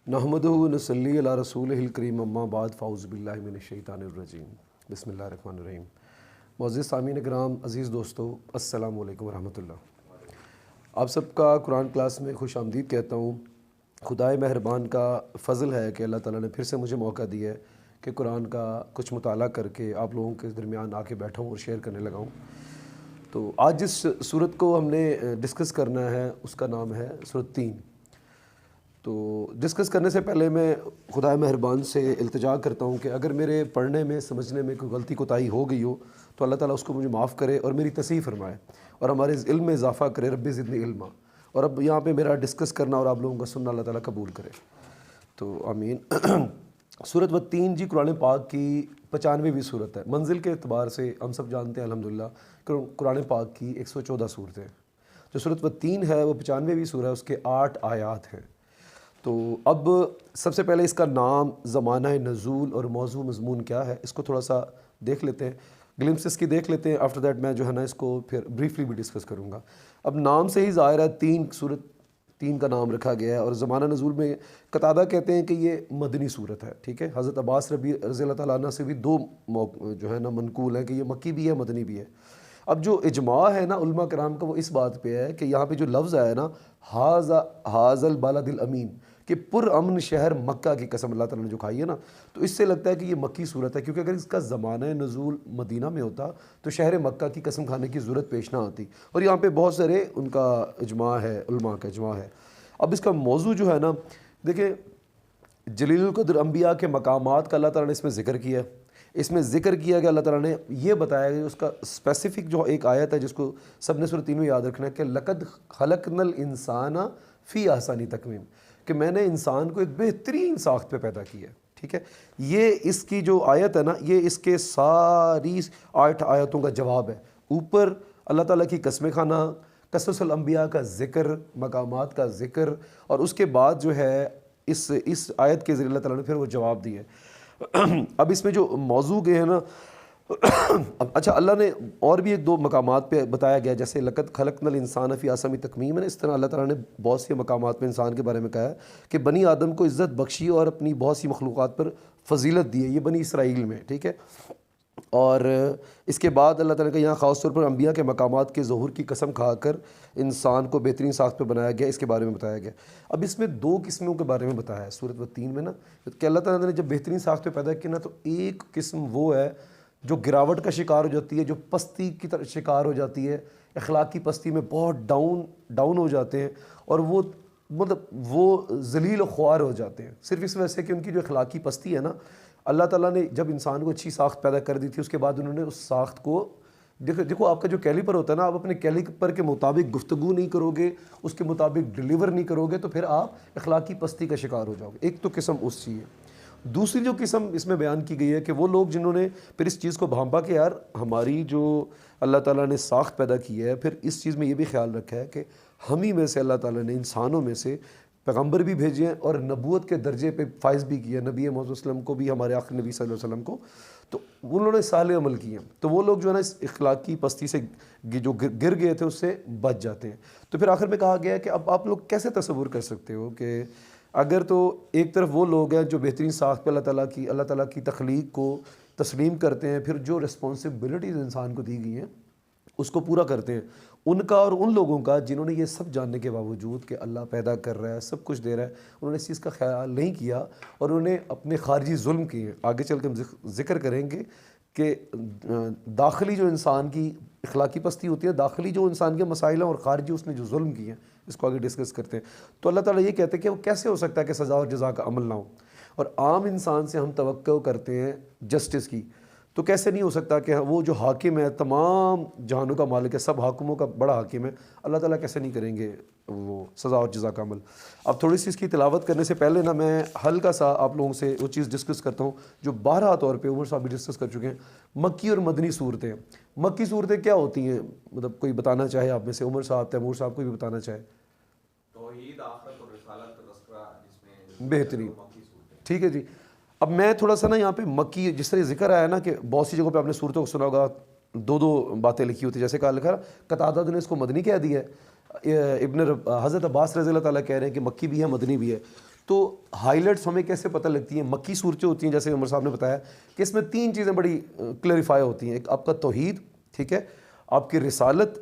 نحمدہ ونصلی علی رسولہ الکریم اما بعد فاعوذ باللہ من الشیطان الرجیم بسم اللہ الرحمن الرحیم۔ معزز سامعین کرام، عزیز دوستو، السلام علیکم ورحمۃ اللہ۔ آپ سب کا قرآن کلاس میں خوش آمدید کہتا ہوں۔ خدائے مہربان کا فضل ہے کہ اللہ تعالیٰ نے پھر سے مجھے موقع دیا ہے کہ قرآن کا کچھ مطالعہ کر کے آپ لوگوں کے درمیان آ کے بیٹھا ہوں اور شیئر کرنے لگا ہوں۔ تو آج جس صورت کو ہم نے ڈسکس کرنا ہے اس کا نام ہے سورۃ 3۔ تو ڈسکس کرنے سے پہلے میں خدائے مہربان سے التجا کرتا ہوں کہ اگر میرے پڑھنے میں سمجھنے میں کوئی غلطی کوتاہی ہو گئی ہو تو اللہ تعالیٰ اس کو مجھے معاف کرے اور میری تصحیح فرمائے اور ہمارے علم میں اضافہ کرے۔ رب زدنی علما۔ اور اب یہاں پہ میرا ڈسکس کرنا اور آپ لوگوں کا سننا اللہ تعالیٰ قبول کرے، تو آمین۔ سورۃ والتین جی قرآن پاک کی 95ویں صورت ہے۔ منزل کے اعتبار سے ہم سب جانتے ہیں الحمدللہ قرآن پاک کی 114 صورتیں۔ جو سورۃ والتین ہے وہ 95ویں سورہ ہے، اس کے 8 آیات ہیں۔ تو اب سب سے پہلے اس کا نام، زمانہ نزول اور موضوع مضمون کیا ہے، اس کو تھوڑا سا دیکھ لیتے ہیں، گلمسز کی دیکھ لیتے ہیں۔ آفٹر دیٹ میں جو ہے نا اس کو پھر بریفلی بھی ڈسکس کروں گا۔ اب نام سے ہی ظاہر ہے سورۃ 3 کا نام رکھا گیا ہے، اور زمانہ نزول میں قتادہ کہتے ہیں کہ یہ مدنی صورت ہے، ٹھیک ہے۔ حضرت عباس رضی اللہ تعالیٰ عنہ سے بھی دو جو ہے نا منقول ہیں کہ یہ مکی بھی ہے مدنی بھی ہے۔ اب جو اجماع ہے نا علماء کرام کا وہ اس بات پہ ہے کہ یہاں پہ جو لفظ آیا ہے نا حاذ البلد الامین، کہ پر امن شہر مکہ کی قسم اللہ تعالیٰ نے جو کھائی ہے نا، تو اس سے لگتا ہے کہ یہ مکی صورت ہے، کیونکہ اگر اس کا زمانہ نزول مدینہ میں ہوتا تو شہر مکہ کی قسم کھانے کی ضرورت پیش نہ آتی، اور یہاں پہ بہت سارے ان کا اجماع ہے، علماء کا اجماع ہے۔ اب اس کا موضوع جو ہے نا، دیکھیں جلیل القدر انبیاء کے مقامات کا اللہ تعالیٰ نے اس میں ذکر کیا ہے۔ اس میں ذکر کیا کہ اللہ تعالیٰ نے یہ بتایا کہ اس کا اسپیسیفک جو ایک آیت ہے جس کو سب نے سورۃ 3 میں یاد رکھنا ہے کہ لقد خلقنا الانسان فی احسن تقویم، کہ میں نے انسان کو ایک بہترین ساخت پہ پیدا کیا ہے، ٹھیک ہے۔ یہ اس کی جو آیت ہے نا، یہ اس کے ساری 8 آیتوں کا جواب ہے۔ اوپر اللہ تعالیٰ کی قسم کھانا، قصص الانبیاء کا ذکر، مقامات کا ذکر، اور اس کے بعد جو ہے اس آیت کے ذریعے اللہ تعالیٰ نے پھر وہ جواب دیے۔ اب اس میں جو موضوع گئے ہیں نا، اچھا اللہ نے اور بھی ایک دو مقامات پہ بتایا گیا، جیسے لقد خلقنا الانسان فی احسن تقویم ہے، اس طرح اللہ تعالیٰ نے بہت سے مقامات پہ انسان کے بارے میں کہا ہے کہ بنی آدم کو عزت بخشی اور اپنی بہت سی مخلوقات پر فضیلت دی ہے، یہ بنی اسرائیل میں، ٹھیک ہے۔ اور اس کے بعد اللہ تعالیٰ کا یہاں خاص طور پر انبیاء کے مقامات کے ظہور کی قسم کھا کر انسان کو بہترین ساخت پہ بنایا گیا، اس کے بارے میں بتایا گیا۔ اب اس میں 2 قسموں کے بارے میں بتایا ہے سورۃ والتین میں نا، کہ اللہ تعالیٰ نے جب بہترین ساخت پہ پیدا کیا نا، تو ایک قسم وہ ہے جو گراوٹ کا شکار ہو جاتی ہے، جو پستی کی طرح شکار ہو جاتی ہے، اخلاقی پستی میں بہت ڈاؤن ہو جاتے ہیں، اور وہ مطلب وہ ذلیل و خوار ہو جاتے ہیں، صرف اس وجہ سے کہ ان کی جو اخلاقی پستی ہے نا، اللہ تعالیٰ نے جب انسان کو اچھی ساخت پیدا کر دی تھی، اس کے بعد انہوں نے اس ساخت کو دیکھو آپ کا جو کیلیپر ہوتا ہے نا، آپ اپنے کیلیپر کے مطابق گفتگو نہیں کرو گے، اس کے مطابق ڈیلیور نہیں کرو گے، تو پھر آپ اخلاقی پستی کا شکار ہو جاؤ گے۔ ایک تو قسم اس چیز ہے۔ دوسری جو قسم اس میں بیان کی گئی ہے کہ وہ لوگ جنہوں نے پھر اس چیز کو بھانپا کہ یار ہماری جو اللہ تعالیٰ نے ساخت پیدا کی ہے، پھر اس چیز میں یہ بھی خیال رکھا ہے کہ ہم ہی میں سے اللہ تعالیٰ نے انسانوں میں سے پیغمبر بھی بھیجے ہیں اور نبوت کے درجے پہ فائز بھی کیا، نبی محمد صلی اللہ علیہ وسلم کو بھی، ہمارے آخری نبی صلی اللہ علیہ وسلم کو، تو انہوں نے صالح عمل کیے ہیں، تو وہ لوگ جو ہے نا اس اخلاقی پستی سے جو گر گئے تھے اس سے بچ جاتے ہیں۔ تو پھر آخر میں کہا گیا ہے کہ اب آپ لوگ کیسے تصور کر سکتے ہو کہ اگر تو ایک طرف وہ لوگ ہیں جو بہترین ساخت پہ اللہ تعالیٰ کی تخلیق کو تسلیم کرتے ہیں، پھر جو رسپانسبلٹیز انسان کو دی گئی ہیں اس کو پورا کرتے ہیں، ان کا اور ان لوگوں کا جنہوں نے یہ سب جاننے کے باوجود کہ اللہ پیدا کر رہا ہے، سب کچھ دے رہا ہے، انہوں نے اس چیز کا خیال نہیں کیا اور انہوں نے اپنے خارجی ظلم کیے۔ آگے چل کے ہم ذکر کریں گے کہ داخلی جو انسان کی اخلاقی پستی ہوتی ہے، داخلی جو انسان کے مسائل ہیں، اور خارجی اس نے جو ظلم کیے ہیں، اس کو آگے ڈسکس کرتے ہیں۔ تو اللہ تعالیٰ یہ کہتے ہیں کہ وہ کیسے ہو سکتا ہے کہ سزا اور جزا کا عمل نہ ہو، اور عام انسان سے ہم توقع کرتے ہیں جسٹس کی، تو کیسے نہیں ہو سکتا کہ وہ جو حاکم ہے، تمام جہانوں کا مالک ہے، سب حاکموں کا بڑا حاکم ہے، اللہ تعالیٰ کیسے نہیں کریں گے وہ سزا اور جزا کا عمل۔ اب تھوڑی سی اس کی تلاوت کرنے سے پہلے نا میں ہلکا سا آپ لوگوں سے وہ چیز ڈسکس کرتا ہوں جو بارہا طور پہ عمر صاحب بھی ڈسکس کر چکے ہیں، مکی اور مدنی صورتیں۔ مکی صورتیں کیا ہوتی ہیں، مطلب کوئی بتانا چاہے آپ میں سے، عمر صاحب، تیمور صاحب، کوئی بھی بتانا چاہے؟ توحید، آخرت اور رسالت کا تذکرہ، جس میں بہترین، ٹھیک ہے جی۔ اب میں تھوڑا سا نا یہاں پہ مکی، جس طرح ذکر آیا نا کہ بہت سی جگہوں پہ آپ نے صورتوں کو سنا ہوگا، 2 باتیں لکھی ہوتی ہیں، جیسے کہا لکھا قتادہ نے اس کو مدنی کہہ دیا ہے، حضرت عباس رضی اللہ تعالیٰ کہہ رہے ہیں کہ مکی بھی ہے مدنی بھی ہے۔ تو ہائی لائٹس ہمیں کیسے پتہ لگتی ہیں؟ مکی صورتیں ہوتی ہیں جیسے عمر صاحب نے بتایا کہ اس میں 3 چیزیں بڑی کلیریفائی ہوتی ہیں. ایک آپ کا توحید، ٹھیک ہے، آپ کی رسالت،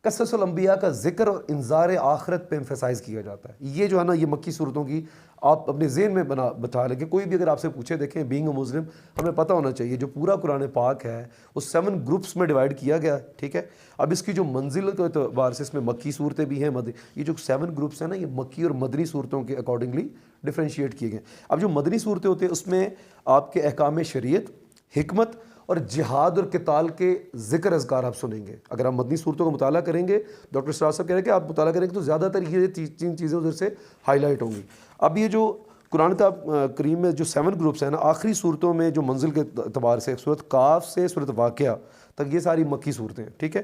قصص الانبیاء کا ذکر اور انذار آخرت پہ ایمفیسائز کیا جاتا ہے. یہ جو ہے نا، یہ مکی صورتوں کی آپ اپنے ذہن میں بتا لیں کہ کوئی بھی اگر آپ سے پوچھے، دیکھیں بینگ اے مسلم ہمیں پتہ ہونا چاہیے جو پورا قرآن پاک ہے وہ 7 گروپس میں ڈیوائڈ کیا گیا ہے، ٹھیک ہے. اب اس کی جو منزل کے اعتبار سے اس میں مکی صورتیں بھی ہیں، یہ جو 7 گروپس ہیں نا، یہ مکی اور مدنی صورتوں کے اکارڈنگلی ڈفرینشیٹ کیے گئے. اب جو مدنی صورتیں ہوتی ہیں اس میں آپ کے احکام شریعت، حکمت اور جہاد اور قتال کے ذکر اذکار آپ سنیں گے. اگر آپ مدنی صورتوں کا مطالعہ کریں گے، ڈاکٹر سراج صاحب کہہ رہے ہیں کہ آپ مطالعہ کریں گے تو زیادہ تر یہ 3 چیزیں ادھر سے ہائی لائٹ ہوں گی. اب یہ جو قرآن کریم میں جو 7 گروپس ہیں نا، آخری صورتوں میں جو منزل کے اعتبار سے صورت کاف سے صورت واقعہ تک یہ ساری مکی صورتیں ہیں، ٹھیک ہے.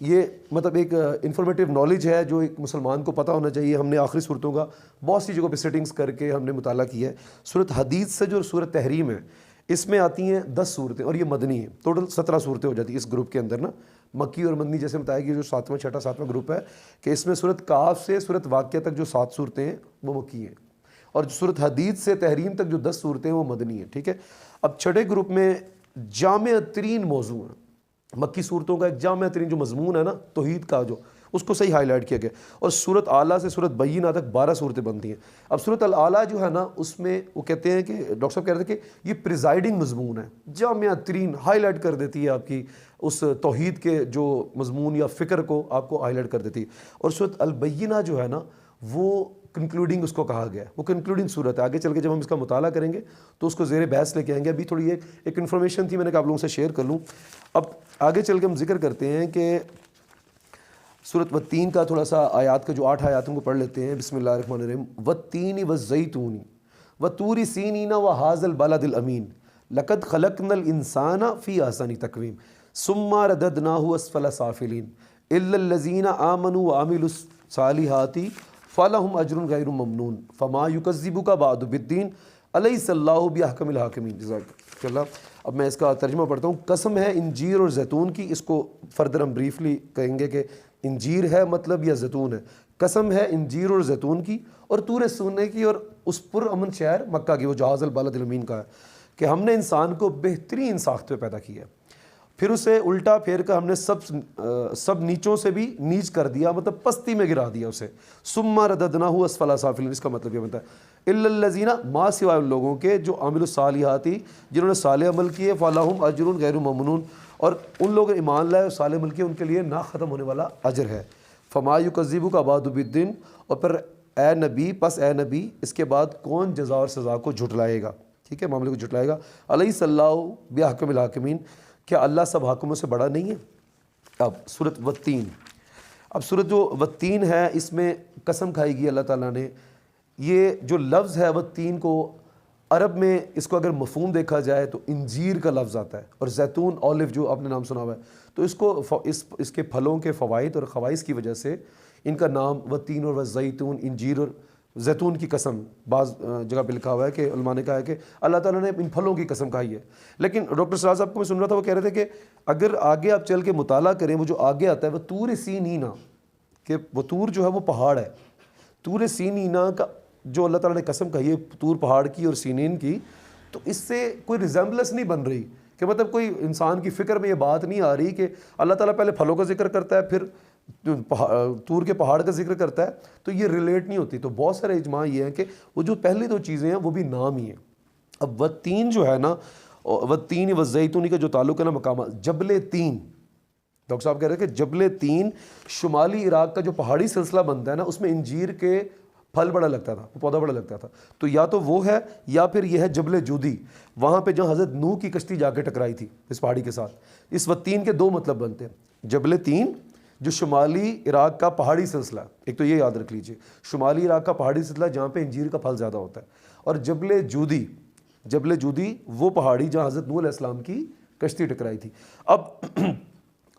یہ مطلب ایک انفارمیٹیو نالج ہے جو ایک مسلمان کو پتہ ہونا چاہیے. ہم نے آخری صورتوں کا بہت سی جگہوں پہ سیٹنگز کر کے ہم نے مطالعہ کیا ہے. صورت حدید سے جو صورت تحریم ہے اس میں آتی ہیں 10 صورتیں اور یہ مدنی ہیں. ٹوٹل 17 صورتیں ہو جاتی ہیں اس گروپ کے اندر نا. مکی اور مدنی جیسے بتایا کہ جو 7واں 6واں 7واں گروپ ہے کہ اس میں صورت کاف سے صورت واقعہ تک جو 7 صورتیں ہیں وہ مکی ہیں، اور صورت حدید سے تحریم تک جو 10 صورتیں ہیں وہ مدنی ہیں، ٹھیک ہے. اب 6 گروپ میں جامع ترین موضوع ہیں مکی صورتوں کا. ایک جامع ترین جو مضمون ہے نا توحید کا، جو اس کو صحیح ہائی لائٹ کیا گیا. اور صورت اعلیٰ سے صورت بینہ تک 12 صورتیں بنتی ہیں. اب صورت الاعلیٰ جو ہے نا اس میں وہ کہتے ہیں کہ ڈاکٹر صاحب کہہ رہے تھے کہ یہ پریزائڈنگ مضمون ہے، جامع ترین ہائی لائٹ کر دیتی ہے آپ کی اس توحید کے جو مضمون یا فکر کو آپ کو ہائی لائٹ کر دیتی ہے. اور صورت البینہ جو ہے نا وہ کنکلوڈنگ اس کو کہا گیا ہے، وہ کنکلوڈنگ صورت ہے. آگے چل کے جب ہم اس کا مطالعہ کریں گے تو اس کو زیر بحث لے کے آئیں گے. ابھی تھوڑی ایک انفارمیشن تھی، میں نے کہا آپ لوگوں سے شیئر کر لوں. اب آگے چل کے ہم ذکر کرتے ہیں کہ سورۃ والتین کا تھوڑا سا آیات کا جو 8 آیاتوں کو پڑھ لیتے ہیں. بسم اللہ الرحمن الرحیم. والتین والزیتون وطور سینین وہذا البلد الامین لقد خلقنا الانسان فی احسن تقویم ثم رددناہ اسفل سافلین الا الذین آمنوا وعملوا الصالحات فلہم اجر غیر ممنون فما یکذبک بعد بالدین الیس اللہ باحکم الحاکمین. جزاک اللہ. اب میں اس کا ترجمہ پڑھتا ہوں. قسم ہے انجیر اور زیتون کی. اس کو فردر ہم بریفلی کہیں گے کہ انجیر ہے مطلب یا زیتون ہے. قسم ہے انجیر اور زیتون کی اور طور سینے کی اور اس پر امن شہر مکہ کی، وہ جہاز البلد الامین کا ہے، کہ ہم نے انسان کو بہترین ساخت پہ پیدا کیا ہے، پھر اسے الٹا پھیر کر ہم نے سب نیچوں سے بھی نیچ کر دیا، مطلب پستی میں گرا دیا اسے. ثم رددناہ اسفل سافلین. اس کا مطلب یہ بنتا ہے الا الذین، ما سوائے ان لوگوں کے جو عامل الصالحات، جنہوں نے صالح عمل کیے، فلہم اجر غیر ممنون، اور ان لوگ ایمان لائے اور صالح عمل کیے ان کے لیے نہ ختم ہونے والا اجر ہے. فما یکذبک بعد بالدین، اور پھر اے نبی، پس اے نبی اس کے بعد کون جزا اور سزا کو جھٹلائے گا، ٹھیک ہے، معاملے کو جھٹلائے گا. الیس اللہ باحکم الحاکمین، کیا اللہ سب حاکموں سے بڑا نہیں ہے. اب صورت والتین. اب صورت جو والتین ہے اس میں قسم کھائی گئی اللہ تعالیٰ نے. یہ جو لفظ ہے والتین کو عرب میں اس کو اگر مفہوم دیکھا جائے تو انجیر کا لفظ آتا ہے، اور زیتون اولیو جو آپ نے نام سنا ہوا ہے، تو اس کو اس کے پھلوں کے فوائد اور خواص کی وجہ سے ان کا نام والتین اور والزیتون، انجیر اور زیتون کی قسم بعض جگہ پہ لکھا ہوا ہے کہ علماء نے کہا ہے کہ اللہ تعالیٰ نے ان پھلوں کی قسم کھائی ہے. لیکن ڈاکٹر سراج صاحب کو میں سن رہا تھا، وہ کہہ رہے تھے کہ اگر آگے آپ چل کے مطالعہ کریں، وہ جو آگے آتا ہے وہ طور سینینا، کہ وہ طور جو ہے وہ پہاڑ ہے. طور سینینا کا جو اللہ تعالیٰ نے قسم کہی ہے طور پہاڑ کی اور سینین کی، تو اس سے کوئی ریزمبلنس نہیں بن رہی، کہ مطلب کوئی انسان کی فکر میں یہ بات نہیں آ رہی کہ اللہ تعالیٰ پہلے پھلوں کا ذکر کرتا ہے پھر طور کے پہاڑ کا ذکر کرتا ہے، تو یہ ریلیٹ نہیں ہوتی. تو بہت سارے اجماع یہ ہیں کہ وہ جو پہلی 2 چیزیں ہیں وہ بھی نام ہی ہیں. اب والتین جو ہے نا، والتین والزیتون کا جو تعلق ہے نا مقامات، جبل تین، ڈاکٹر صاحب کہہ رہے ہیں کہ جبل تین شمالی عراق کا جو پہاڑی سلسلہ بنتا ہے نا، اس میں انجیر کے پھل بڑا لگتا تھا، وہ پودا بڑا لگتا تھا. تو یا تو وہ ہے یا پھر یہ ہے جبل جودی، وہاں پہ جہاں حضرت نوح کی کشتی جا کے ٹکرائی تھی اس پہاڑی کے ساتھ. اس والتین کے 2 مطلب بنتے ہیں. جبل تین جو شمالی عراق کا پہاڑی سلسلہ، ایک تو یہ یاد رکھ لیجئے، شمالی عراق کا پہاڑی سلسلہ جہاں پہ انجیر کا پھل زیادہ ہوتا ہے. اور جبل جودی، جبل جودی وہ پہاڑی جہاں حضرت نوح علیہ السلام کی کشتی ٹکرائی تھی. اب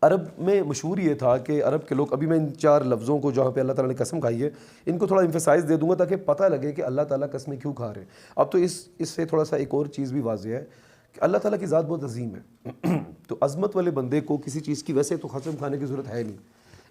عرب میں مشہور یہ تھا کہ عرب کے لوگ، ابھی میں ان 4 لفظوں کو جہاں پہ اللہ تعالیٰ نے قسم کھائی ہے ان کو تھوڑا ایمفیسائز دے دوں گا تاکہ پتہ لگے کہ اللہ تعالیٰ قسمیں کیوں کھا رہے ہیں. اب تو اس سے تھوڑا سا ایک اور چیز بھی واضح ہے کہ اللہ تعالیٰ کی ذات بہت عظیم ہے. تو عظمت والے بندے کو کسی چیز کی ویسے تو قسم کھانے کی ضرورت ہے نہیں.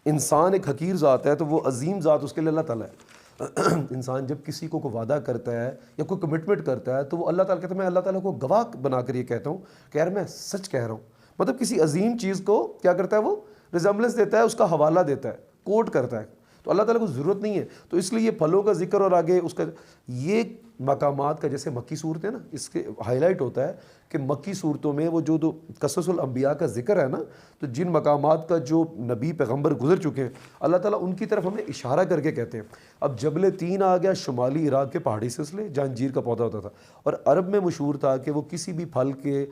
انسان ایک حقیر ذات ہے تو وہ عظیم ذات اس کے لیے اللہ تعالیٰ ہے. انسان جب کسی کو وعدہ کرتا ہے یا کوئی کمٹمنٹ کرتا ہے تو وہ اللہ تعالیٰ کہتا ہے میں اللہ تعالیٰ کو گواہ بنا کر یہ کہتا ہوں کہ یار میں سچ کہہ رہا ہوں. مطلب کسی عظیم چیز کو کیا کرتا ہے, وہ ریزمبلنس دیتا ہے, اس کا حوالہ دیتا ہے, کوٹ کرتا ہے. تو اللہ تعالیٰ کو ضرورت نہیں ہے. تو اس لیے یہ پھلوں کا ذکر اور آگے اس کا یہ مقامات کا, جیسے مکی صورتیں نا, اس کے ہائی لائٹ ہوتا ہے کہ مکی صورتوں میں وہ جو قصص الانبیاء کا ذکر ہے نا, تو جن مقامات کا جو نبی پیغمبر گزر چکے ہیں اللہ تعالیٰ ان کی طرف ہمیں اشارہ کر کے کہتے ہیں. اب جبل تین آ گیا شمالی عراق کے پہاڑی سلسلے جہاں انجیر کا پودا ہوتا تھا, اور عرب میں مشہور تھا کہ وہ کسی بھی پھل کے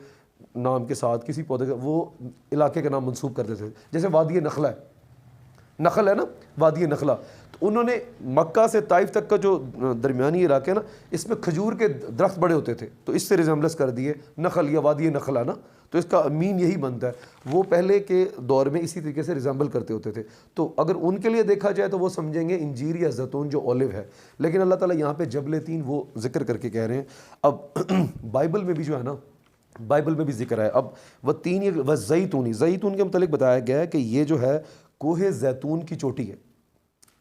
نام کے ساتھ کسی پودے کا وہ علاقے کا نام منسوب کرتے تھے. جیسے وادی نخلا ہے, نخل ہے نا, وادی نخلا, تو انہوں نے مکہ سے طائف تک کا جو درمیانی علاقہ ہے نا, اس میں کھجور کے درخت بڑے ہوتے تھے, تو اس سے ریزمبلنس کر دیے نخل یا وادی نخلا نا, تو اس کا مین یہی بنتا ہے. وہ پہلے کے دور میں اسی طریقے سے ریزمبل کرتے ہوتے تھے. تو اگر ان کے لیے دیکھا جائے تو وہ سمجھیں گے انجیر یا زیتون جو اولیو ہے, لیکن اللہ تعالیٰ یہاں پہ جبل تین وہ ذکر کر کے کہہ رہے ہیں. اب بائبل میں بھی جو ہے نا, بائبل میں بھی ذکر ہے. اب وہ تین و زیتونی, زیتون کے متعلق بتایا گیا ہے کہ یہ جو ہے کوہ زیتون کی چوٹی ہے.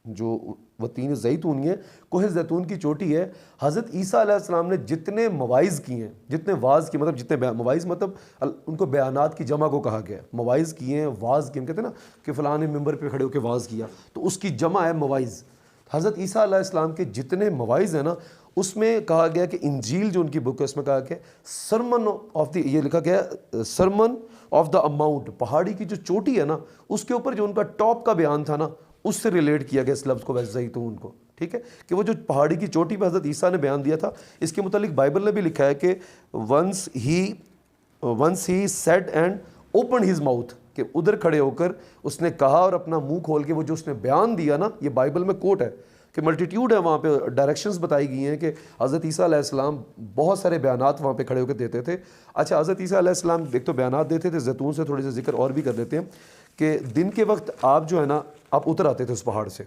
جو وہ تین زیتونی ہے, کوہ زیتون کی چوٹی ہے. حضرت عیسیٰ علیہ السلام نے جتنے مواعظ کیے ہیں, جتنے واعظ کیے, مطلب جتنے مواعظ مطلب ان کو بیانات کی جمع کو کہا گیا ہے. مواعظ کیے ہیں, واعظ کیے, ہم کہتے ہیں نا کہ فلاں نے ممبر پہ کھڑے ہو کے واعظ کیا, تو اس کی جمع ہے مواعظ. حضرت عیسیٰ علیہ السلام کے جتنے مواعظ ہیں نا, اس میں کہا گیا کہ انجیل جو ان کی بک ہے اس میں کہا کہ سرمن آف دی, یہ لکھا گیا سرمن آف دا اماؤنٹ, پہاڑی کی جو چوٹی ہے نا اس کے اوپر جو ان کا ٹاپ کا بیان تھا نا, اس سے ریلیٹ کیا گیا اس لفظ کو وزیتون کو. ٹھیک ہے, کہ وہ جو پہاڑی کی چوٹی پہ حضرت عیسیٰ نے بیان دیا تھا, اس کے متعلق بائبل نے بھی لکھا ہے کہ once he said and open his mouth, کہ ادھر کھڑے ہو کر اس نے کہا اور اپنا منہ کھول کے وہ جو اس نے بیان دیا نا, یہ بائبل میں کوٹ ہے کہ ملٹیٹیوڈ ہے وہاں پہ, ڈائریکشنز بتائی گئی ہیں کہ حضرت عیسیٰ علیہ السلام بہت سارے بیانات وہاں پہ کھڑے ہو کے دیتے تھے. اچھا, حضرت عیسیٰ علیہ السلام ایک تو بیانات دیتے تھے, زیتون سے تھوڑے سے ذکر اور بھی کر دیتے ہیں کہ دن کے وقت آپ جو ہے نا آپ اتر آتے تھے اس پہاڑ سے.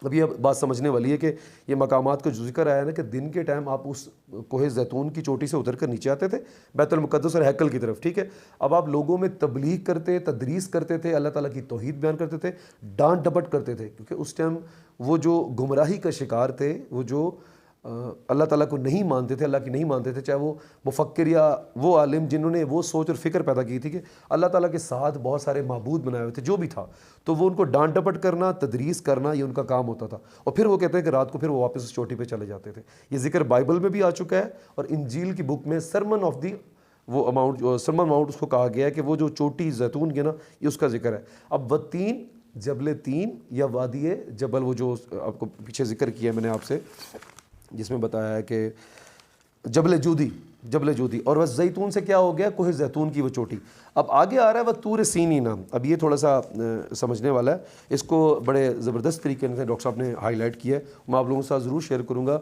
اب یہ بات سمجھنے والی ہے کہ یہ مقامات کا جو ذکر آیا ہے نا کہ دن کے ٹائم آپ اس کوہ زیتون کی چوٹی سے اتر کر نیچے آتے تھے بیت المقدس اور ہیکل کی طرف. ٹھیک ہے, اب آپ لوگوں میں تبلیغ کرتے, تدریس کرتے تھے, اللہ تعالیٰ کی توحید بیان کرتے تھے, ڈانٹ ڈپٹ کرتے تھے, کیونکہ اس ٹائم وہ جو گمراہی کا شکار تھے, وہ جو اللہ تعالیٰ کو نہیں مانتے تھے, اللہ کی نہیں مانتے تھے, چاہے وہ مفکر یا وہ عالم جنہوں نے وہ سوچ اور فکر پیدا کی تھی کہ اللہ تعالیٰ کے ساتھ بہت سارے معبود بنائے ہوئے تھے, جو بھی تھا, تو وہ ان کو ڈانٹ ڈپٹ کرنا, تدریس کرنا, یہ ان کا کام ہوتا تھا. اور پھر وہ کہتے ہیں کہ رات کو پھر وہ واپس اس چوٹی پہ چلے جاتے تھے. یہ ذکر بائبل میں بھی آ چکا ہے, اور انجیل کی بک میں سرمن آف دی وہ اماؤنٹ, سرمن اماؤنٹ اس کو کہا گیا ہے کہ وہ جو چوٹی زیتون کی نا, یہ اس کا ذکر ہے. اب وہ تین, جبل تین یا وادی جبل, وہ جو آپ کو پیچھے ذکر کیا ہے میں نے آپ سے, جس میں بتایا ہے کہ جبل جودی, جبل جودی, اور وہ زیتون سے کیا ہو گیا, کوہ زیتون کی وہ چوٹی. اب آگے آ رہا ہے وہ طور سینی نام. اب یہ تھوڑا سا سمجھنے والا ہے, اس کو بڑے زبردست طریقے سے ڈاکٹر صاحب نے ہائی لائٹ کیا ہے, میں آپ لوگوں کے ساتھ ضرور شیئر کروں گا,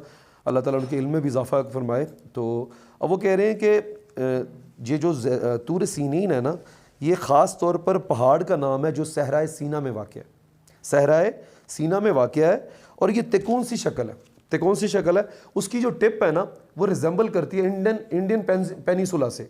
اللہ تعالیٰ ان کے علم میں بھی اضافہ فرمائے. تو اب وہ کہہ رہے ہیں کہ یہ جو طور سینین ہے نا, یہ خاص طور پر پہاڑ کا نام ہے جو صحرائے سینا میں واقع ہے, صحرائے سینا میں واقع ہے, اور یہ تکون سی شکل ہے, تکون سی شکل ہے. اس کی جو ٹپ ہے نا وہ ریزمبل کرتی ہے انڈین پینیسولا سے,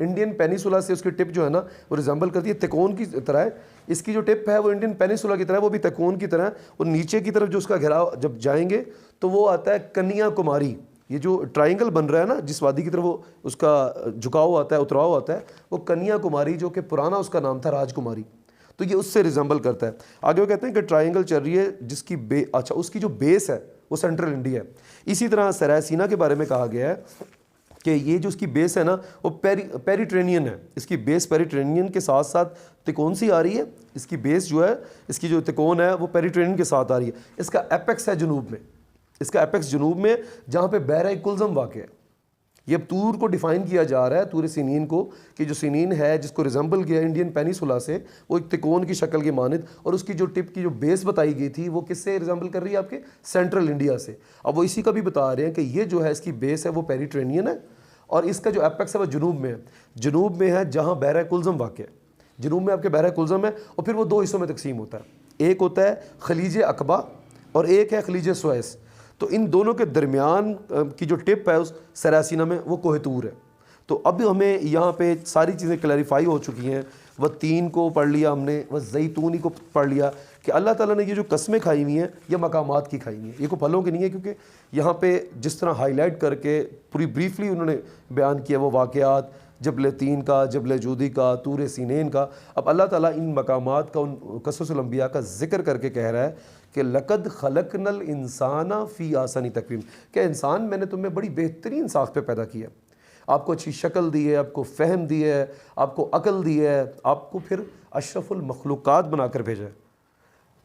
انڈین پینیسولا سے اس کی ٹپ جو ہے نا وہ ریزمبل کرتی ہے, تکون کی طرح ہے. اس کی جو ٹپ ہے وہ انڈین پینیسولا کی طرح ہے, وہ بھی تکون کی طرح ہے. اور نیچے کی طرف جو اس کا گھیراؤ جب جائیں گے تو وہ آتا ہے کنیا کماری. یہ جو ٹرائنگل بن رہا ہے نا جس وادی کی طرف وہ اس کا جھکاؤ آتا ہے, اتراؤ آتا ہے, وہ کنیا کماری, جو کہ پرانا اس کا نام تھا راج کماری, تو یہ اس سے ریزمبل کرتا ہے. آگے وہ کہتے ہیں کہ ٹرائنگل چل رہی ہے جس کی اچھا اس کی جو بیس ہے وہ سینٹرل انڈیا ہے. اسی طرح صحرائے سینا کے بارے میں کہا گیا ہے کہ یہ جو اس کی بیس ہے نا وہ پیریٹرینین ہے. اس کی بیس پیریٹرینین کے ساتھ ساتھ تکون سی آ رہی ہے. اس کی بیس جو ہے, اس کی جو تکون ہے وہ پیریٹرینین کے ساتھ آ رہی ہے. اس کا ایپیکس ہے جنوب میں, اس کا ایپیکس جنوب میں جہاں پہ بحیرہ کلزم واقع ہے. یہ اب طور کو ڈیفائن کیا جا رہا ہے, طور سینین کو, کہ جو سینین ہے جس کو ریزمبل کیا انڈین پینیسولا سے, وہ ایک تکون کی شکل کی مانند, اور اس کی جو ٹپ کی جو بیس بتائی گئی تھی وہ کس سے ریزمبل کر رہی ہے, آپ کے سینٹرل انڈیا سے. اب وہ اسی کا بھی بتا رہے ہیں کہ یہ جو ہے اس کی بیس ہے وہ پیریٹرینین ہے, اور اس کا جو ایپیکس ہے وہ جنوب میں ہے. جنوب میں ہے جہاں بحیرہ کلزم واقع ہے, جنوب میں آپ کے بحیرہ کلزم ہے. اور پھر وہ دو حصوں میں تقسیم ہوتا ہے, ایک ہوتا ہے خلیج عقبہ اور ایک ہے خلیج سویس. تو ان دونوں کے درمیان کی جو ٹپ ہے اس صحرائے سینا میں وہ کوہ طور ہے. تو اب ہمیں یہاں پہ ساری چیزیں کلیریفائی ہو چکی ہیں. والتین کو پڑھ لیا ہم نے، والزیتون کو پڑھ لیا کہ اللہ تعالیٰ نے یہ جو قسمیں کھائی ہوئی ہیں یہ مقامات کی کھائی ہوئی ہیں، یہ کوئی پھلوں کی نہیں ہے، کیونکہ یہاں پہ جس طرح ہائی لائٹ کر کے پوری بریفلی انہوں نے بیان کیا وہ واقعات، جبل تین کا، جبل جودی کا، طور سینین کا۔ اب اللہ تعالیٰ ان مقامات کا، ان قصص الانبیاء کا ذکر کر کے کہہ رہا ہے کہ لقد خلقنا الانسان فی احسن تقویم، کہ انسان میں نے تمہیں بڑی بہترین ساخت پہ پیدا کیا، آپ کو اچھی شکل دی ہے، آپ کو فہم دی ہے، آپ کو عقل دی ہے، آپ کو پھر اشرف المخلوقات بنا کر بھیجا ہے۔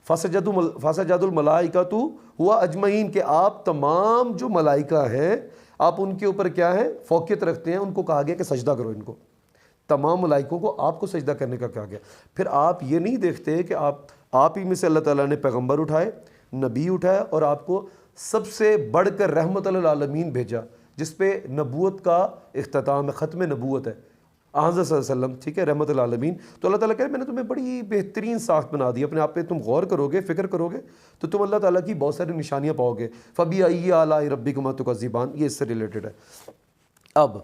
فسجد الملائکۃ ہوا اجمعین، کہ آپ تمام جو ملائکہ ہیں آپ ان کے اوپر کیا ہے، فوقیت رکھتے ہیں، ان کو کہا گیا کہ سجدہ کرو، ان کو تمام ملائکوں کو آپ کو سجدہ کرنے کا کہا گیا۔ پھر آپ یہ نہیں دیکھتے کہ آپ ہی میں سے اللہ تعالیٰ نے پیغمبر اٹھائے، نبی اٹھایا، اور آپ کو سب سے بڑھ کر رحمت للعالمین بھیجا، جس پہ نبوت کا اختتام ہے، ختم نبوت ہے، حضرت صلی اللہ علیہ وسلم، ٹھیک ہے، رحمت للعالمین۔ تو اللہ تعالیٰ کہہ رہے میں نے تمہیں بڑی بہترین ساخت بنا دی، اپنے آپ پہ تم غور کرو گے، فکر کرو گے تو تم اللہ تعالیٰ کی بہت ساری نشانیاں پاؤ گے۔ فَبِأَيِّ آلَاءِ رَبِّكُمَا تُكَذِّبَانِ، یہ اس سے ریلیٹڈ ہے۔ اب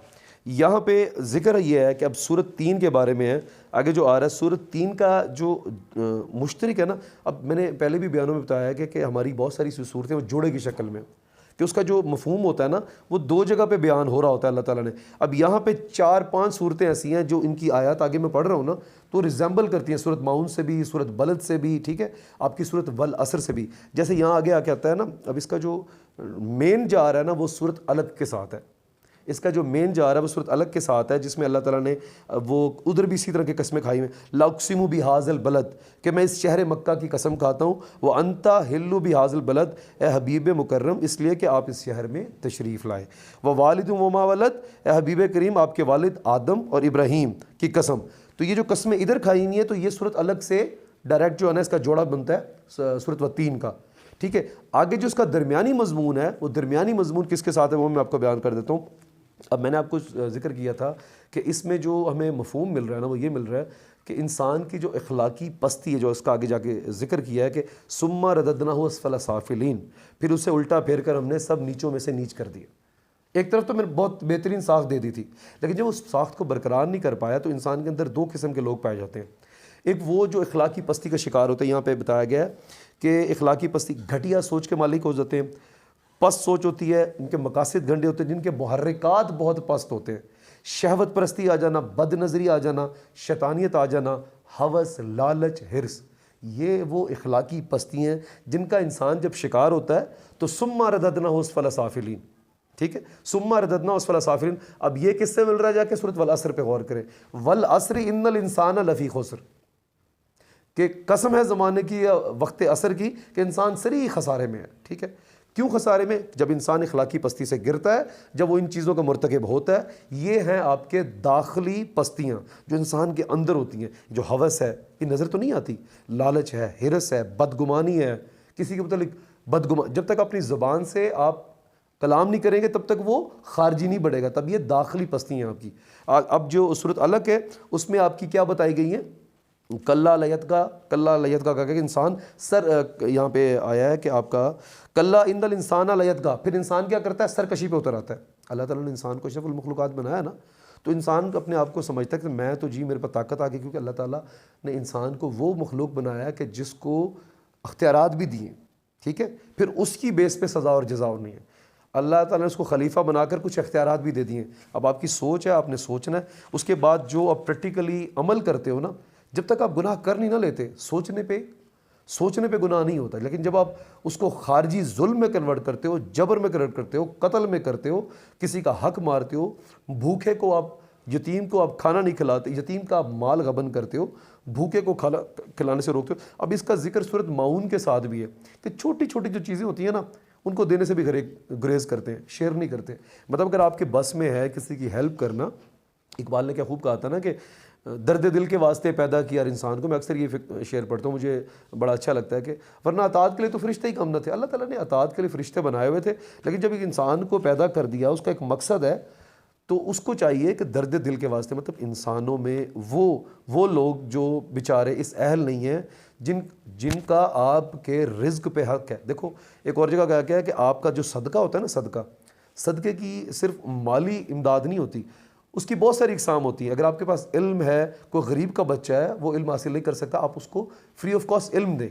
یہاں پہ ذکر یہ ہے کہ اب سورت 3 کے بارے میں ہے، آگے جو آ رہا ہے سورت 3 کا جو مشترک ہے نا، اب میں نے پہلے بھی بیانوں میں بتایا ہے کہ ہماری بہت ساری صورتیں وہ جوڑے کی شکل میں، کہ اس کا جو مفہوم ہوتا ہے نا وہ دو جگہ پہ بیان ہو رہا ہوتا ہے اللہ تعالیٰ نے۔ اب یہاں پہ 4-5 صورتیں ایسی ہیں جو ان کی آیات آگے میں پڑھ رہا ہوں نا تو ریزمبل کرتی ہیں سورت معون سے بھی، سورت بلد سے بھی، ٹھیک ہے، آپ کی سورت والعصر سے بھی۔ جیسے یہاں آگے آ کے آتا ہے نا، اب اس کا جو مین جا رہا ہے نا وہ سورت الگ کے ساتھ ہے، اس کا جو مین جا رہا ہے وہ سورت الگ کے ساتھ ہے، جس میں اللہ تعالیٰ نے وہ ادھر بھی اسی طرح کی قسمیں کھائی ہیں، لاقسم بہذا البلد، کہ میں اس شہر مکہ کی قسم کھاتا ہوں، وہ انتا حل بہذا البلد، اے حبیب مکرم اس لیے کہ آپ اس شہر میں تشریف لائے، وہ والد وما ولد، اے حبیب کریم آپ کے والد آدم اور ابراہیم کی قسم۔ تو یہ جو قسمیں ادھر کھائی ہوئی ہیں تو یہ سورت الگ سے ڈائریکٹ جو ہے نا اس کا جوڑا بنتا ہے سورت والتین کا، ٹھیک ہے۔ آگے جو اس کا درمیانی مضمون ہے وہ درمیانی مضمون کس کے ساتھ ہے وہ میں آپ کو بیان کر دیتا ہوں۔ اب میں نے آپ کو ذکر کیا تھا کہ اس میں جو ہمیں مفہوم مل رہا ہے نا وہ یہ مل رہا ہے کہ انسان کی جو اخلاقی پستی ہے، جو اس کا آگے جا کے ذکر کیا ہے کہ ثم رددناہ اسفل سافلین، پھر اسے الٹا پھیر کر ہم نے سب نیچوں میں سے نیچ کر دیا۔ ایک طرف تو میں نے بہت بہترین ساخت دے دی تھی، لیکن جب اس ساخت کو برقرار نہیں کر پایا تو انسان کے اندر 2 قسم کے لوگ پائے جاتے ہیں۔ ایک وہ جو اخلاقی پستی کا شکار ہوتا ہے، یہاں پہ بتایا گیا ہے کہ اخلاقی پستی گھٹیا سوچ کے مالک ہو جاتے ہیں، پست سوچ ہوتی ہے، ان کے مقاصد گنڈے ہوتے ہیں، جن کے محرکات بہت پست ہوتے ہیں، شہوت پرستی آ جانا، بد نظری آ جانا، شیطانیت آ جانا، ہوس، لالچ، حرص، یہ وہ اخلاقی پستی ہیں جن کا انسان جب شکار ہوتا ہے تو ثم رددناہ اسفل سافلین، ٹھیک ہے، ثم رددناہ اسفل سافلین۔ اب یہ کس سے مل رہا ہے؟ جا کے سورۃ والعصر پہ غور کریں، والعصر ان الانسان لفی خسر، کہ قسم ہے زمانے کی یا وقت عصر کی کہ انسان سری خسارے میں ہے، ٹھیک ہے۔ کیوں خسارے میں؟ جب انسان اخلاقی پستی سے گرتا ہے، جب وہ ان چیزوں کا مرتکب ہوتا ہے۔ یہ ہیں آپ کے داخلی پستیاں جو انسان کے اندر ہوتی ہیں، جو ہوس ہے، یہ نظر تو نہیں آتی، لالچ ہے، حرص ہے، بدگمانی ہے، کسی کے متعلق بدگمان، جب تک اپنی زبان سے آپ کلام نہیں کریں گے تب تک وہ خارجی نہیں بڑھے گا، تب یہ داخلی پستی ہیں آپ کی۔ اب جو صورت الگ ہے اس میں آپ کی کیا بتائی گئی ہیں؟ کلا لیتگا، کلا لیتگا کا کہ انسان یہاں پہ آیا ہے کہ آپ کا کلا ان الانسان لیتگا، پھر انسان کیا کرتا ہے؟ سرکشی پہ اتر آتا ہے۔ اللہ تعالیٰ نے انسان کو اشرف المخلوقات بنایا نا، تو انسان اپنے آپ کو سمجھتا ہے کہ میں تو جی میرے پاس طاقت آ گئی، کیونکہ اللہ تعالیٰ نے انسان کو وہ مخلوق بنایا ہے کہ جس کو اختیارات بھی دیے، ٹھیک ہے، پھر اس کی بیس پہ سزا اور جزا نہیں ہے۔ اللہ تعالیٰ نے اس کو خلیفہ بنا کر کچھ اختیارات بھی دے دیے۔ اب آپ کی سوچ ہے، آپ نے سوچنا ہے، اس کے بعد جو آپ پریکٹیکلی عمل کرتے ہو نا، جب تک آپ گناہ کر نہیں نہ لیتے، سوچنے پہ گناہ نہیں ہوتا، لیکن جب آپ اس کو خارجی ظلم میں کنورٹ کرتے ہو، جبر میں کنورٹ کرتے ہو، قتل میں کرتے ہو، کسی کا حق مارتے ہو، بھوکے کو آپ، یتیم کو آپ کھانا نہیں کھلاتے، یتیم کا آپ مال غبن کرتے ہو، بھوکے کو کھلانے سے روکتے ہو۔ اب اس کا ذکر سورۃ معون کے ساتھ بھی ہے کہ چھوٹی چھوٹی جو چیزیں ہوتی ہیں نا ان کو دینے سے بھی گریز کرتے ہیں، شیئر نہیں کرتے۔ مطلب اگر آپ کے بس میں ہے کسی کی ہیلپ کرنا، اقبال نے کیا خوب کہا تھا نا کہ درد دل کے واسطے پیدا کیا انسان کو، میں اکثر یہ شعر پڑھتا ہوں، مجھے بڑا اچھا لگتا ہے کہ ورنہ اطاعت کے لیے تو فرشتے ہی کم نہ تھے، اللہ تعالیٰ نے اطاعت کے لیے فرشتے بنائے ہوئے تھے، لیکن جب ایک انسان کو پیدا کر دیا، اس کا ایک مقصد ہے، تو اس کو چاہیے کہ درد دل کے واسطے، مطلب انسانوں میں وہ لوگ جو بیچارے اس اہل نہیں ہیں جن کا آپ کے رزق پہ حق ہے۔ دیکھو ایک اور جگہ کہا گیا ہے کہ آپ کا جو صدقہ ہوتا ہے نا، صدقے کی صرف مالی امداد نہیں ہوتی، اس کی بہت ساری اقسام ہوتی ہیں. اگر آپ کے پاس علم ہے, کوئی غریب کا بچہ ہے وہ علم حاصل نہیں کر سکتا, آپ اس کو فری آف کاسٹ علم دیں,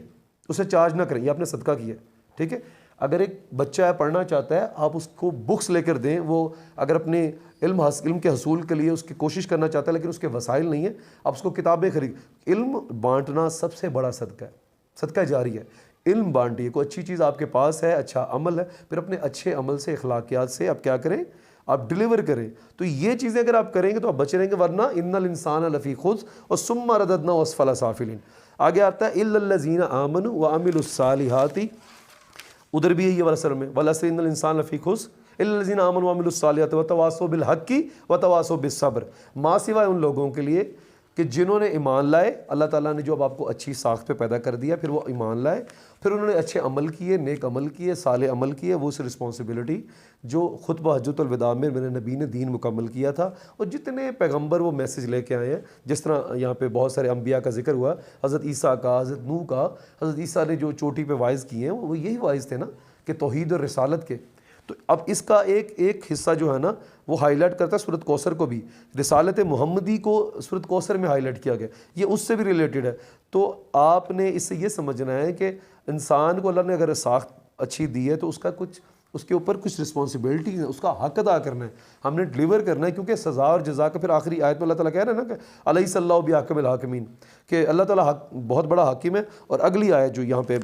اسے چارج نہ کریں, یہ آپ نے صدقہ کیا ہے, ٹھیک ہے. اگر ایک بچہ ہے پڑھنا چاہتا ہے, آپ اس کو بکس لے کر دیں. وہ اگر اپنے علم کے حصول کے لیے اس کی کوشش کرنا چاہتا ہے لیکن اس کے وسائل نہیں ہیں, آپ اس کو کتابیں خرید. علم بانٹنا سب سے بڑا صدقہ ہے, صدقہ جاری ہے. علم بانٹیے. کوئی اچھی چیز آپ کے پاس ہے, اچھا عمل ہے, پھر اپنے اچھے عمل سے, اخلاقیات سے آپ کیا کریں, آپ ڈیلیور کریں. تو یہ چیزیں اگر آپ کریں گے تو آپ بچے رہیں گے, ورنہ ان الانسان لفی خسر اور ثم رددناہ اسفل سافلین. آگے آتا ہے الا الذین آمنوا وعملوا الصالحات, ادھر بھی یہ والعصر میں والعصر ان الانسان لفی خسر الا الذین آمنوا وعملوا الصالحات وتواصوا بالحق وتواصوا بالصبر. ماں سوائے ان لوگوں کے لیے کہ جنہوں نے ایمان لائے, اللہ تعالیٰ نے جو اب آپ کو اچھی ساخت پہ پیدا کر دیا, پھر وہ ایمان لائے, پھر انہوں نے اچھے عمل کیے, نیک عمل کیے, صالح عمل کیے. وہ اس رسپانسبلٹی جو خطبہ حجۃ الوداع میں میرے نبی نے دین مکمل کیا تھا, اور جتنے پیغمبر وہ میسج لے کے آئے ہیں, جس طرح یہاں پہ بہت سارے انبیاء کا ذکر ہوا, حضرت عیسیٰ کا, حضرت نوح کا. حضرت عیسیٰ نے جو چوٹی پہ وائز کیے ہیں وہ یہی وائز تھے نا, کہ توحید اور رسالت کے. تو اب اس کا ایک حصہ جو ہے نا وہ ہائی لائٹ کرتا ہے سورۃ کوثر کو بھی. رسالت محمدی کو سورۃ کوثر میں ہائی لائٹ کیا گیا, یہ اس سے بھی ریلیٹڈ ہے. تو آپ نے اس سے یہ سمجھنا ہے کہ انسان کو اللہ نے اگر ساخت اچھی دی ہے تو اس کا کچھ, اس کے اوپر کچھ رسپانسبلٹی ہے, اس کا حق ادا کرنا ہے, ہم نے ڈلیور کرنا ہے. کیونکہ سزا اور جزا کا پھر آخری آیت میں اللہ تعالیٰ کہہ رہے ہیں نا کہ الیس اللہ بحکم الحاکمین, کہ اللہ تعالیٰ بہت بڑا حاکم ہے. اور اگلی آیت جو یہاں پہ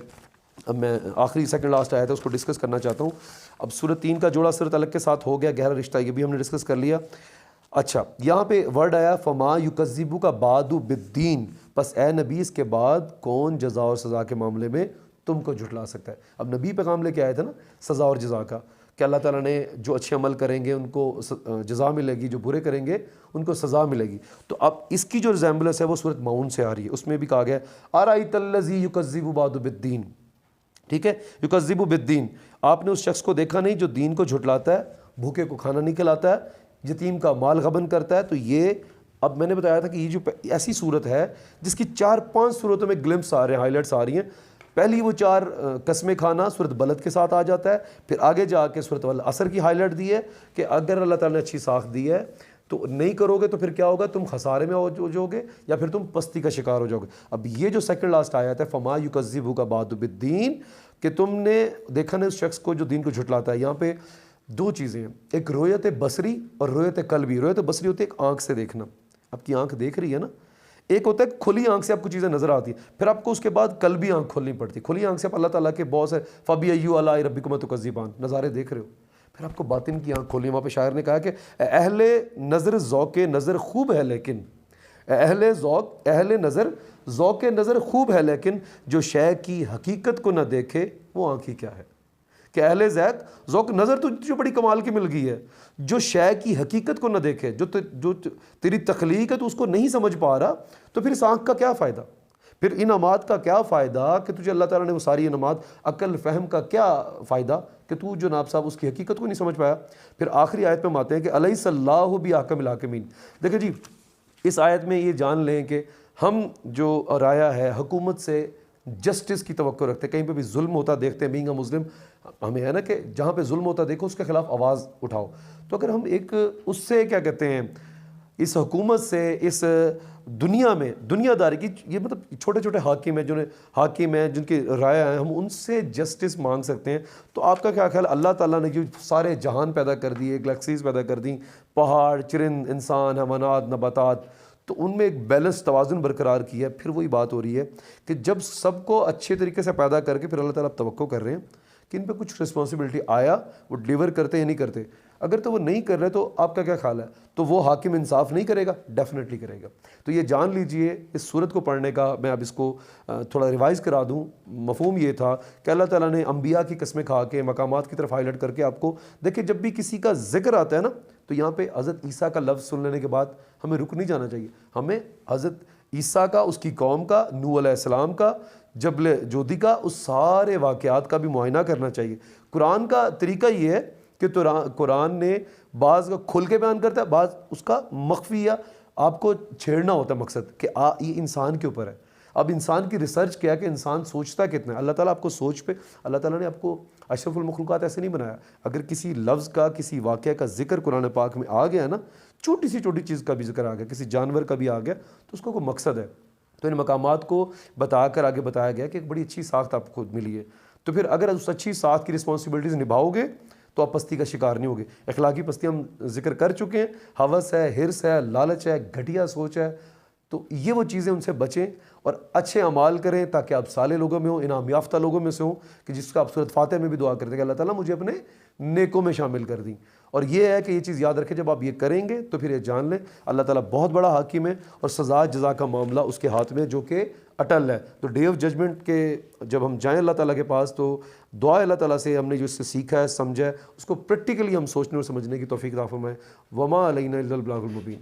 اب میں آخری سیکنڈ لاسٹ آیا تھا اس کو ڈسکس کرنا چاہتا ہوں. اب سورۃ 3 کا جوڑا سورۃ الگ کے ساتھ ہو گیا, گہرا رشتہ, یہ بھی ہم نے ڈسکس کر لیا. اچھا, یہاں پہ ورڈ آیا فما یکذبک بعد بالدین, پس اے نبی اس کے بعد کون جزا اور سزا کے معاملے میں تم کو جھٹلا سکتا ہے. اب نبی پیغام لے کے آئے تھے نا سزا اور جزا کا, کہ اللہ تعالیٰ نے جو اچھے عمل کریں گے ان کو جزا ملے گی, جو برے کریں گے ان کو سزا ملے گی. تو اب اس کی جو ریزیمبلنس ہے وہ سورۃ ماؤن سے آ رہی ہے. اس میں بھی کہا گیا ارأیت الذی یکذب بعد بالدین, ٹھیک ہے, یکذب بالدین. آپ نے اس شخص کو دیکھا نہیں جو دین کو جھٹلاتا ہے, بھوکے کو کھانا نہیں کھلاتا ہے, یتیم کا مال غبن کرتا ہے. تو یہ اب میں نے بتایا تھا کہ یہ جو ایسی صورت ہے جس کی 4-5 صورتوں میں گلمپس آ رہے ہیں, ہائی لائٹس آ رہی ہیں. پہلی وہ 4 قسمیں کھانا سورۃ بلد کے ساتھ آ جاتا ہے. پھر آگے جا کے سورۃ والعصر کی ہائی لائٹ دی ہے کہ اگر اللہ تعالیٰ نے اچھی ساخت دی ہے تو نہیں کرو گے تو پھر کیا ہوگا, تم خسارے میں ہو جاؤ گے یا پھر تم پستی کا شکار ہو جاؤ گے. اب یہ جو سیکنڈ لاسٹ آیت ہے فما یکذبک بعد بالدین, کہ تم نے دیکھا نہیں اس شخص کو جو دین کو جھٹلاتا ہے. یہاں پہ 2 چیزیں ہیں, ایک رؤیت بصری اور رؤیت قلبی. رؤیت بصری ہوتی ہے ایک آنکھ سے دیکھنا, آپ کی آنکھ دیکھ رہی ہے نا, ایک ہوتا ہے کھلی آنکھ سے آپ کو چیزیں نظر آتی ہیں, پھر آپ کو اس کے بعد قلبی آنکھ کھولنی پڑتی ہے. کھلی آنکھ سے آپ اللہ تعالیٰ کے بہت سے فَبِأَيِّ آلَاءِ رَبِّكُمَا تُكَذِّبَانِ نظارے دیکھ رہے ہو. پھر آپ کو باطن کی آنکھ کھولنی. وہاں پہ شاعر نے کہا کہ اہل نظر ذوق نظر خوب ہے, لیکن اہل نظر ذوق نظر خوب ہے, لیکن جو شے کی حقیقت کو نہ دیکھے وہ آنکھ ہی کیا ہے. کہ اہل ذوق نظر تو جو بڑی کمال کی مل گئی ہے, جو شے کی حقیقت کو نہ دیکھے, جو تیری تخلیق ہے تو اس کو نہیں سمجھ پا رہا, تو پھر اس آنکھ کا کیا فائدہ, پھر انعامات کا کیا فائدہ کہ تجھے اللہ تعالیٰ نے وہ ساری انعامات, عقل فہم کا کیا فائدہ کہ تو جناب صاحب اس کی حقیقت کو نہیں سمجھ پایا. پھر آخری آیت میں آتے ہیں کہ الیس اللہ بحکم الحاکمین. دیکھیں جی, اس آیت میں یہ جان لیں کہ ہم جو رایا ہے حکومت سے جسٹس کی توقع رکھتے ہیں. کہیں پہ بھی ظلم ہوتا دیکھتے ہیں, بینگ اے مسلم ہمیں ہے نا کہ جہاں پہ ظلم ہوتا دیکھو اس کے خلاف آواز اٹھاؤ. تو اگر ہم ایک اس سے کیا کہتے ہیں, اس حکومت سے, اس دنیا میں دنیا داری کی, یہ مطلب چھوٹے چھوٹے حاکم ہیں جن کی رائے ہیں, ہم ان سے جسٹس مانگ سکتے ہیں. تو آپ کا کیا خیال, اللہ تعالیٰ نے جو سارے جہان پیدا کر دیے, گلیکسیز پیدا کر دیں, پہاڑ, چرند, انسان, حیوانات, نباتات, تو ان میں ایک بیلنس توازن برقرار کیا ہے. پھر وہی بات ہو رہی ہے کہ جب سب کو اچھے طریقے سے پیدا کر کے پھر اللہ تعالیٰ توقع کر رہے ہیں کہ ان پہ کچھ رسپانسبلٹی آیا, وہ ڈلیور کرتے یا نہیں کرتے. اگر تو وہ نہیں کر رہے تو آپ کا کیا خیال ہے, تو وہ حاکم انصاف نہیں کرے گا؟ ڈیفینیٹلی کرے گا. تو یہ جان لیجئے اس صورت کو پڑھنے کا, میں اب اس کو تھوڑا ریوائز کرا دوں. مفہوم یہ تھا کہ اللہ تعالیٰ نے انبیاء کی قسمیں کھا کے مقامات کی طرف ہائی لائٹ کر کے آپ کو دیکھیں, جب بھی کسی کا ذکر آتا ہے نا تو یہاں پہ حضرت عیسیٰ کا لفظ سن لینے کے بعد ہمیں رک نہیں جانا چاہیے. ہمیں حضرت عیسیٰ کا, اس کی قوم کا, نوح علیہ السلام کا, جبل جودی کا, اس سارے واقعات کا بھی معائنہ کرنا چاہیے. قرآن کا طریقہ یہ ہے کہ قرآن نے بعض کا کھل کے بیان کرتا ہے, بعض اس کا مخفی یا آپ کو چھیڑنا ہوتا ہے مقصد کہ یہ انسان کے اوپر ہے. اب انسان کی ریسرچ کیا کہ انسان سوچتا کتنا ہے. اللہ تعالیٰ آپ کو سوچ پہ, اللہ تعالیٰ نے آپ کو اشرف المخلوقات ایسے نہیں بنایا. اگر کسی لفظ کا کسی واقعہ کا ذکر قرآن پاک میں آ گیا نا, چھوٹی سی چھوٹی چیز کا بھی ذکر آ گیا, کسی جانور کا بھی آ گیا, تو اس کو کوئی مقصد ہے. تو ان مقامات کو بتا کر آگے بتایا گیا کہ ایک بڑی اچھی ساخت آپ کو ملی ہے. تو پھر اگر اس اچھی ساخت کی رسپانسبلٹیز نبھاؤ گے تو آپ پستی کا شکار نہیں ہوگے. اخلاقی پستی ہم ذکر کر چکے ہیں, ہوس ہے, حرص ہے, لالچ ہے, گھٹیا سوچ ہے. تو یہ وہ چیزیں ان سے بچیں اور اچھے اعمال کریں تاکہ آپ صالح لوگوں میں ہوں, انعام یافتہ لوگوں میں سے ہوں, کہ جس کا آپ سورۃ فاتح میں بھی دعا کرتے ہیں کہ اللہ تعالیٰ مجھے اپنے نیکوں میں شامل کر دیں. اور یہ ہے کہ یہ چیز یاد رکھیں, جب آپ یہ کریں گے تو پھر یہ جان لیں اللہ تعالیٰ بہت بڑا حاکم ہے اور سزا جزا کا معاملہ اس کے ہاتھ میں جو کہ اٹل ہے. تو ڈے آف ججمنٹ کے جب ہم جائیں اللہ تعالیٰ کے پاس تو دعا اللہ تعالیٰ سے ہم نے جو اس سے سیکھا ہے سمجھا ہے اس کو پریکٹیکلی ہم سوچنے اور سمجھنے کی توفیق عطا فرمائے. وما علینا الا البلاغ المبین.